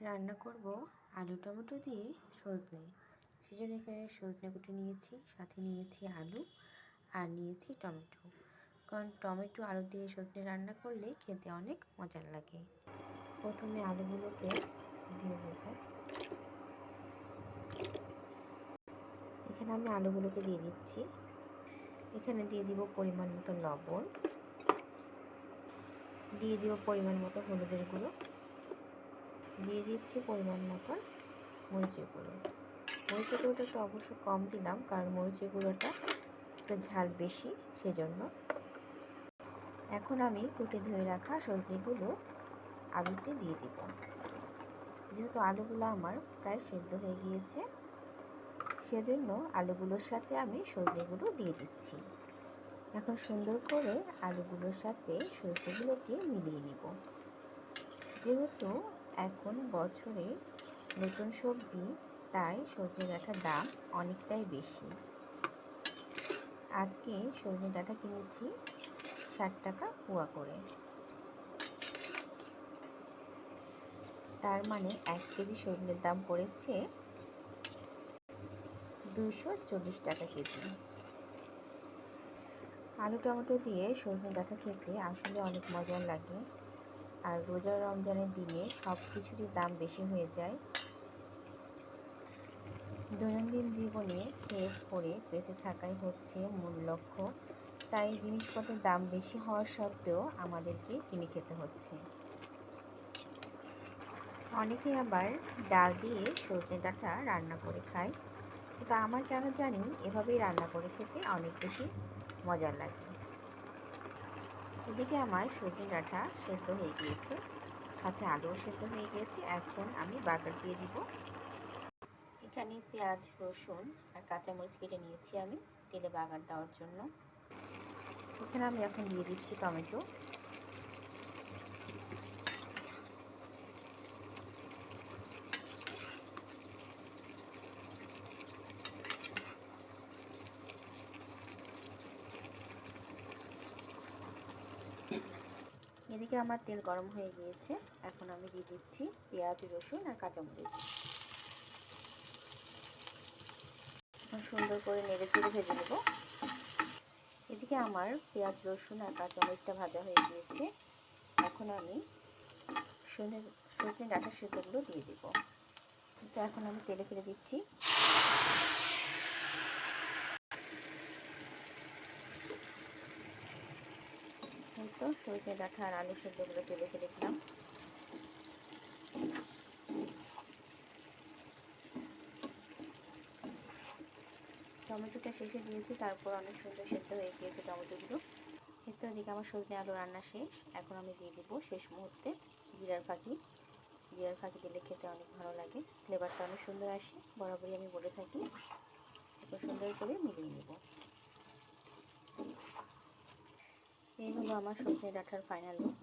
রান্না করব আলু টমেটো দিয়ে সজনে। সেজন্য এখানে সজনে কুটে নিয়েছি, সাথে নিয়েছি আলু আর নিয়েছি টমেটো। কারণ টমেটো আলু দিয়ে সজনে রান্না করলে খেতে অনেক মজার লাগে। প্রথমে আলুগুলোকে দিয়ে দেব। এখানে আমি আলুগুলোকে দিয়ে দিচ্ছি। এখানে দিয়ে দিব পরিমাণ মতো লবণ, দিয়ে দিব পরিমাণ মতো হলুদের গুঁড়ো, দিয়ে দিচ্ছি পরিমাণ মতন মরিচের গুঁড়ো। মরিচের গুঁড়োটা একটু অবশ্য কম দিলাম, কারণ মরিচের গুঁড়োটা একটু ঝাল বেশি, সেজন্য। এখন আমি কুটে ধুয়ে রাখা সবজিগুলো আলুতে দিয়ে দিব। যেহেতু আলুগুলো আমার প্রায় সেদ্ধ হয়ে গিয়েছে, সেজন্য আলুগুলোর সাথে আমি সবজিগুলো দিয়ে দিচ্ছি। এখন সুন্দর করে আলুগুলোর সাথে সবজিগুলোকে মিলিয়ে নিব। যেহেতু এখন বছরে নতুন সবজি, তাই সজনে ডাঁটার দাম অনেকটাই বেশি। আজকে সজনে ডাঁটা কিনেছি 60 টাকা পোয়া করে। তার মানে 1 কেজি সজনের দাম পড়েছে 240 টাকা কেজি। আলু টমেটো দিয়ে সজনে ডাঁটা খেতে আসলে অনেক মজার লাগে। আর রোজা রমজানের দিনে সব কিছুরই দাম বেশি হয়ে যায়। দৈনন্দিন জীবনে খেয়ে পরে বেঁচে থাকাই হচ্ছে মূল লক্ষ্য, তাই জিনিসপত্রের দাম বেশি হওয়ার সত্ত্বেও আমাদেরকে কিনে খেতে হচ্ছে। অনেকে আবার ডাল দিয়ে সজনে ডাঁটা রান্না করে খায়, কিন্তু আমার কেন জানি এভাবেই রান্না করে খেতে অনেক বেশি মজার লাগে। এদিকে আমার সজনে ডাঁটা সেদ্ধ হয়ে গিয়েছে, সাথে আলুও সেদ্ধ হয়ে গিয়েছে। এখন আমি বাগার দিয়ে দিব। এখানে পেঁয়াজ, রসুন আর কাঁচামরিচ কেটে নিয়েছি আমি তেলে বাগার দেওয়ার জন্য। এখানে আমি এখন দিয়ে দিচ্ছি টমেটো। এদিকে আমার তেল গরম হয়ে গিয়েছে, এখন আমি দিয়ে দিচ্ছি পেঁয়াজ, রসুন আর কাঁচামরিচ। সুন্দর করে নেড়ে চেড়ে ভেজে নেব। এদিকে আমার পেঁয়াজ, রসুন আর কাঁচামরিচটা ভাজা হয়ে গিয়েছে। এখন আমি সজনে ডাঁটা সেদ্ধগুলো দিয়ে দিব। তো এখন আমি তেলে ফেলে দিচ্ছি। তো সজনে ডাঁটা আর আলু সেদ্ধগুলো তেলে ফেলে দিলাম। টমেটোটা শেষে দিয়েছি, তারপর অনেক সুন্দর সেদ্ধ হয়ে গিয়েছে টমেটোগুলো। এরপর এদিকে আমার সজনে আলু রান্না শেষ। এখন আমি দিয়ে দিব শেষ মুহূর্তে জিরার ফাঁকি। জিরার ফাঁকি দিলে খেতে অনেক ভালো লাগে, ফ্লেভারটা অনেক সুন্দর আসে, বরাবরই আমি বলে থাকি। এরপর সুন্দর করে মিলিয়ে নেব। এই হলো আমার সজনে ডাঁটার ফাইনাল লুক।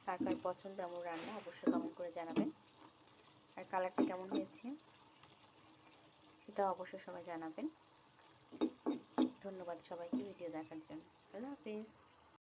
কার কার পছন্দ এমন রান্না অবশ্যই কমেন্ট করে জানাবেন। আর কালারটা কেমন হয়েছে সেটা অবশ্যই সবাই জানাবেন। ধন্যবাদ সবাইকে ভিডিও দেখার জন্য। আল্লাহ হাফেজ।